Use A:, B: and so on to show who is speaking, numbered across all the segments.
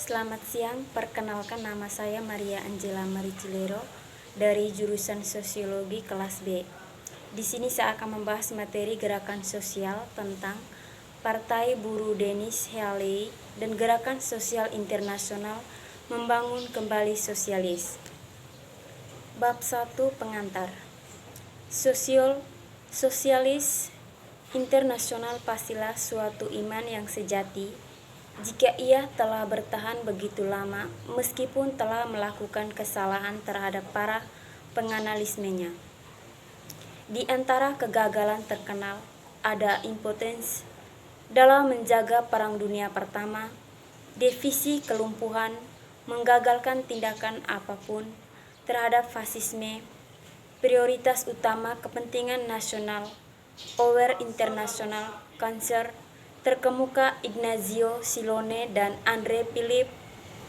A: Selamat siang, perkenalkan nama saya Maria Angela Maricilero dari jurusan Sosiologi kelas B. Di sini saya akan membahas materi gerakan sosial tentang Partai Buruh Denis Healey dan Gerakan Sosial Internasional Membangun Kembali Sosialis. Bab 1 Pengantar. Sosialis internasional pastilah suatu iman yang sejati jika ia telah bertahan begitu lama meskipun telah melakukan kesalahan terhadap para penganalismenya. Di antara kegagalan terkenal ada impotensi dalam menjaga Perang Dunia Pertama, divisi kelumpuhan, menggagalkan tindakan apapun terhadap fasisme, prioritas utama kepentingan nasional, over international cancer, terkemuka Ignazio Silone dan Andre Philip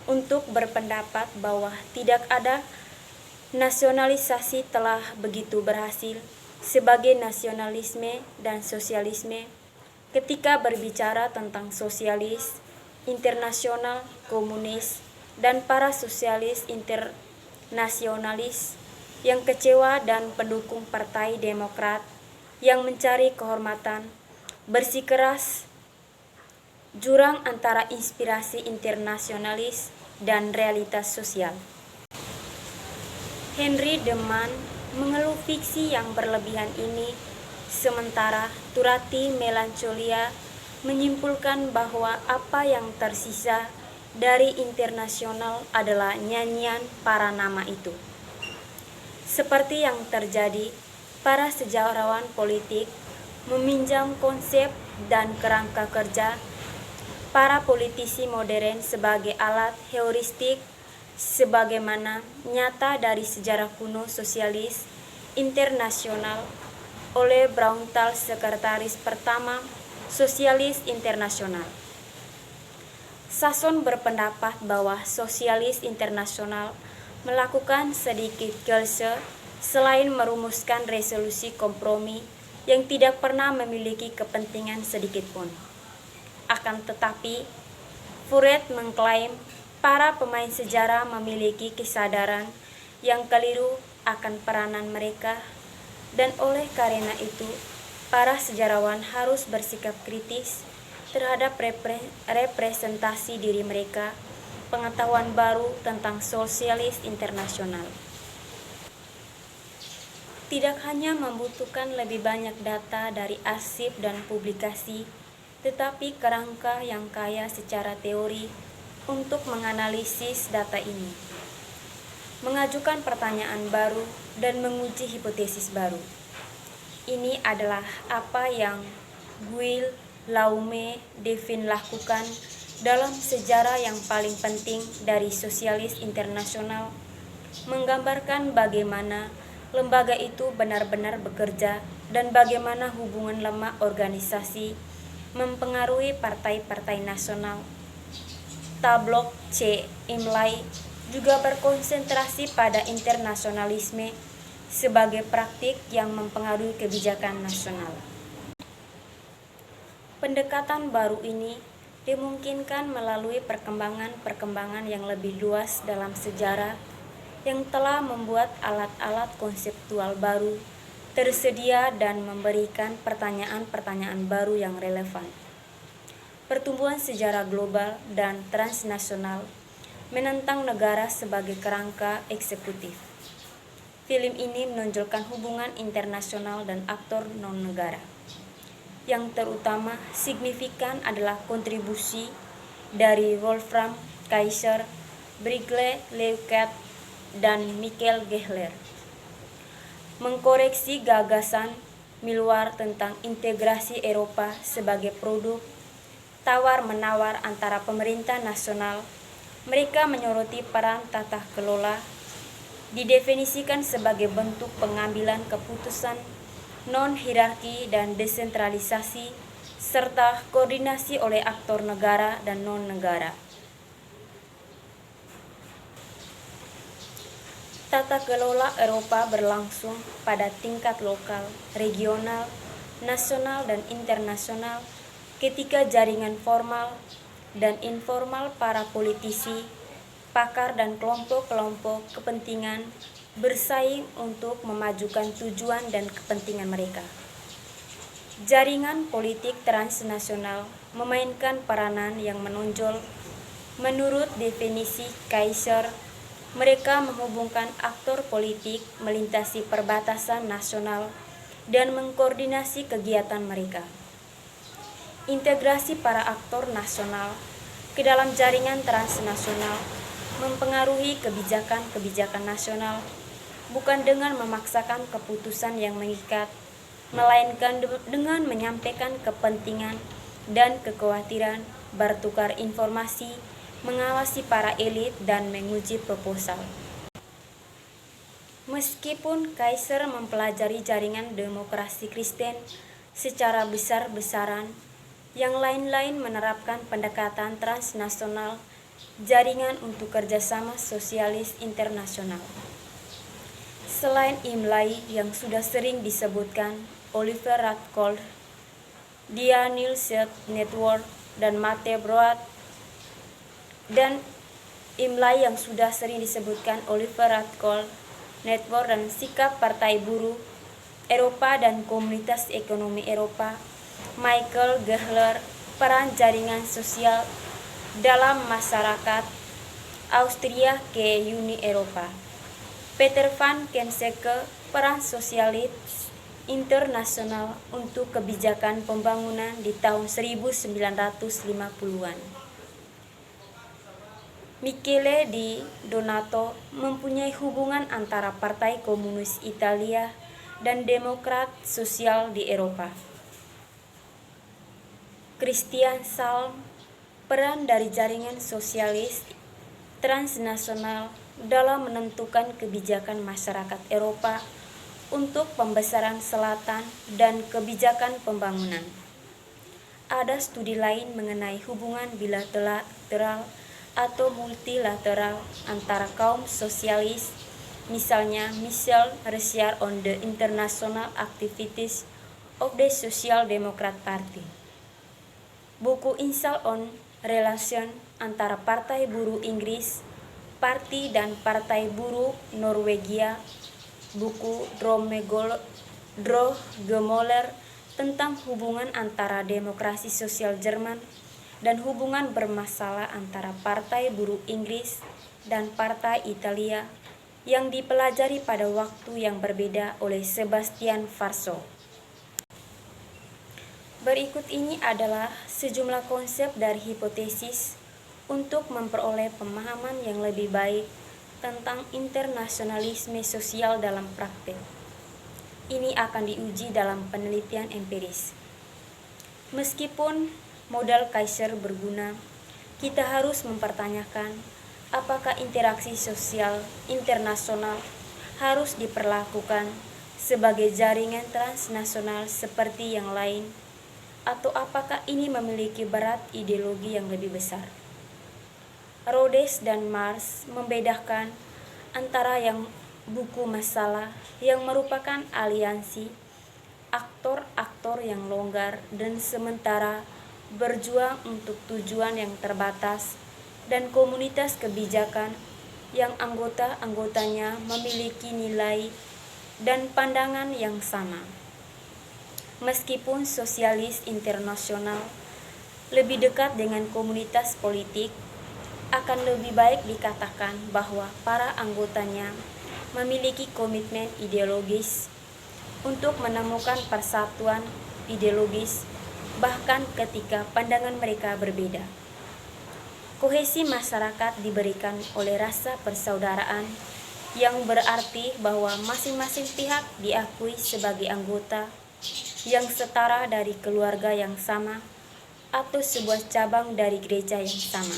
A: untuk berpendapat bahwa tidak ada nasionalisasi telah begitu berhasil sebagai nasionalisme dan sosialisme ketika berbicara tentang sosialis internasional, komunis, dan para sosialis internasionalis yang kecewa dan pendukung Partai Demokrat yang mencari kehormatan bersikeras jurang antara inspirasi internasionalis dan realitas sosial. Henry de Man mengeluh fiksi yang berlebihan ini, sementara Turati Melancholia menyimpulkan bahwa apa yang tersisa dari internasional adalah nyanyian para nama itu. Seperti yang terjadi, para sejarawan politik meminjam konsep dan kerangka kerja para politisi modern sebagai alat heuristik sebagaimana nyata dari sejarah kuno sosialis internasional oleh Braunthal, sekretaris pertama Sosialis Internasional. Sasson berpendapat bahwa Sosialis Internasional melakukan sedikit gelse selain merumuskan resolusi kompromi yang tidak pernah memiliki kepentingan sedikit pun. Akan tetapi, Furet mengklaim para pemain sejarah memiliki kesadaran yang keliru akan peranan mereka, dan oleh karena itu, para sejarawan harus bersikap kritis terhadap representasi diri mereka, pengetahuan baru tentang sosialis internasional. Tidak hanya membutuhkan lebih banyak data dari arsip dan publikasi, tetapi kerangka yang kaya secara teori untuk menganalisis data ini, mengajukan pertanyaan baru dan menguji hipotesis baru. Ini adalah apa yang Guil Laume Devin lakukan dalam sejarah yang paling penting dari sosialis internasional, menggambarkan bagaimana lembaga itu benar-benar bekerja dan bagaimana hubungan lemah organisasi mempengaruhi partai-partai nasional. Tabloid C. Imlay juga berkonsentrasi pada internasionalisme sebagai praktik yang mempengaruhi kebijakan nasional. Pendekatan baru ini dimungkinkan melalui perkembangan yang lebih luas dalam sejarah yang telah membuat alat-alat konseptual baru tersedia dan memberikan pertanyaan-pertanyaan baru yang relevan. Pertumbuhan sejarah global dan transnasional menentang negara sebagai kerangka eksekutif. Film ini menonjolkan hubungan internasional dan aktor non-negara. Yang terutama signifikan adalah kontribusi dari Wolfram Kaiser, Brigitte Leucat, dan Michael Gehler mengkoreksi gagasan Milward tentang integrasi Eropa sebagai produk tawar-menawar antara pemerintah nasional. Mereka menyoroti peran tata kelola, didefinisikan sebagai bentuk pengambilan keputusan non-hierarki dan desentralisasi, serta koordinasi oleh aktor negara dan non-negara. Tata kelola Eropa berlangsung pada tingkat lokal, regional, nasional, dan internasional ketika jaringan formal dan informal para politisi, pakar dan kelompok-kelompok kepentingan bersaing untuk memajukan tujuan dan kepentingan mereka. Jaringan politik transnasional memainkan peranan yang menonjol. Menurut definisi Kaiser, mereka menghubungkan aktor politik melintasi perbatasan nasional dan mengkoordinasi kegiatan mereka. Integrasi para aktor nasional ke dalam jaringan transnasional mempengaruhi kebijakan-kebijakan nasional, bukan dengan memaksakan keputusan yang mengikat, melainkan dengan menyampaikan kepentingan dan kekhawatiran, bertukar informasi, mengawasi para elit, dan menguji proposal. Meskipun Kaiser mempelajari jaringan demokrasi Kristen secara besar-besaran, yang lain-lain menerapkan pendekatan transnasional jaringan untuk kerjasama sosialis internasional. Selain Imlai yang sudah sering disebutkan, Oliver Radcliffe, Dia Nielsen Network, dan Mate Broad, dan Imlai yang sudah sering disebutkan Oliver Radcliffe Network dan sikap Partai Buruh Eropa dan Komunitas Ekonomi Eropa, Michael Gehler, peran jaringan sosial dalam masyarakat Austria ke Uni Eropa, Peter van Kenseke, peran sosialis internasional untuk kebijakan pembangunan di tahun 1950-an. Michele Di Donato mempunyai hubungan antara Partai Komunis Italia dan Demokrat Sosial di Eropa. Christian Salm, peran dari jaringan sosialis transnasional dalam menentukan kebijakan masyarakat Eropa untuk pembesaran selatan dan kebijakan pembangunan. Ada studi lain mengenai hubungan bilateral atau multilateral antara kaum sosialis, misalnya Michel Research on the International Activities of the Social Democrat Party. Buku Insal on Relation antara Partai Buruh Inggris, Parti dan Partai Buruh Norwegia, buku Drogemoller tentang hubungan antara demokrasi sosial Jerman dan hubungan bermasalah antara Partai Buruh Inggris dan Partai Italia yang dipelajari pada waktu yang berbeda oleh Sebastian Farso. Berikut ini adalah sejumlah konsep dari hipotesis untuk memperoleh pemahaman yang lebih baik tentang internasionalisme sosial dalam praktek. Ini akan diuji dalam penelitian empiris. Meskipun modal Kaiser berguna, kita harus mempertanyakan apakah interaksi sosial internasional harus diperlakukan sebagai jaringan transnasional seperti yang lain, atau apakah ini memiliki berat ideologi yang lebih besar. Rhodes dan Marsh membedakan antara yang buku masalah yang merupakan aliansi aktor-aktor yang longgar dan sementara berjuang untuk tujuan yang terbatas, dan komunitas kebijakan yang anggota-anggotanya memiliki nilai dan pandangan yang sama. Meskipun sosialis internasional lebih dekat dengan komunitas politik, akan lebih baik dikatakan bahwa para anggotanya memiliki komitmen ideologis untuk menemukan persatuan ideologis bahkan ketika pandangan mereka berbeda. Kohesi masyarakat diberikan oleh rasa persaudaraan yang berarti bahwa masing-masing pihak diakui sebagai anggota yang setara dari keluarga yang sama atau sebuah cabang dari gereja yang sama.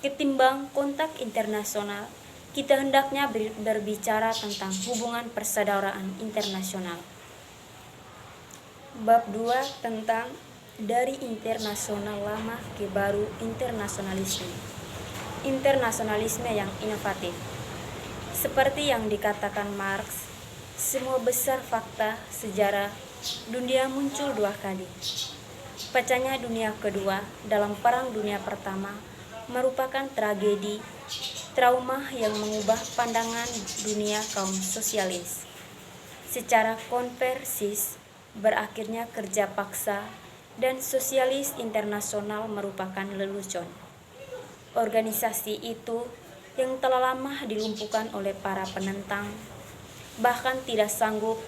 A: Ketimbang kontak internasional, kita hendaknya berbicara tentang hubungan persaudaraan internasional. Bab 2 tentang dari internasional lama ke baru internasionalisme. Internasionalisme yang inovatif. Seperti yang dikatakan Marx, semua besar fakta sejarah dunia muncul dua kali. Pecahnya Dunia Kedua dalam Perang Dunia Pertama merupakan tragedi trauma yang mengubah pandangan dunia kaum sosialis. Secara konversis, berakhirnya kerja paksa dan sosialis internasional merupakan lelucon. Organisasi itu yang telah lama dilumpuhkan oleh para penentang, bahkan tidak sanggup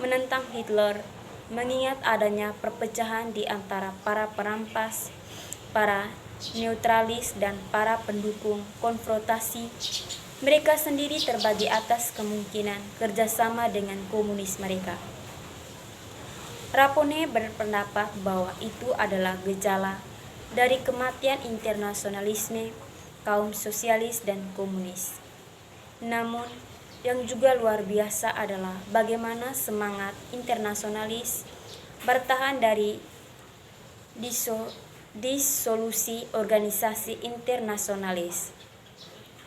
A: menentang Hitler, mengingat adanya perpecahan di antara para perampas, para neutralis, dan para pendukung konfrontasi. Mereka sendiri terbagi atas kemungkinan kerjasama dengan komunis mereka. Rapone berpendapat bahwa itu adalah gejala dari kematian internasionalisme kaum sosialis dan komunis. Namun, yang juga luar biasa adalah bagaimana semangat internasionalis bertahan dari disolusi organisasi internasionalis,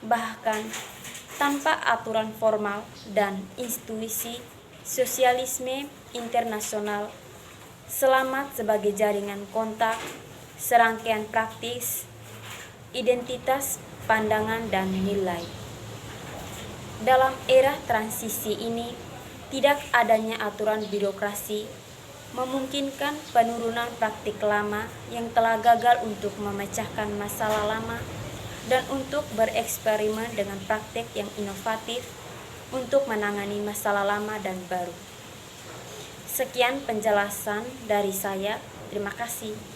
A: bahkan tanpa aturan formal dan institusi sosialisme internasional selamat sebagai jaringan kontak, serangkaian praktis, identitas, pandangan, dan nilai. Dalam era transisi ini, tidak adanya aturan birokrasi memungkinkan penurunan praktik lama yang telah gagal untuk memecahkan masalah lama dan untuk bereksperimen dengan praktik yang inovatif untuk menangani masalah lama dan baru. Sekian penjelasan dari saya. Terima kasih.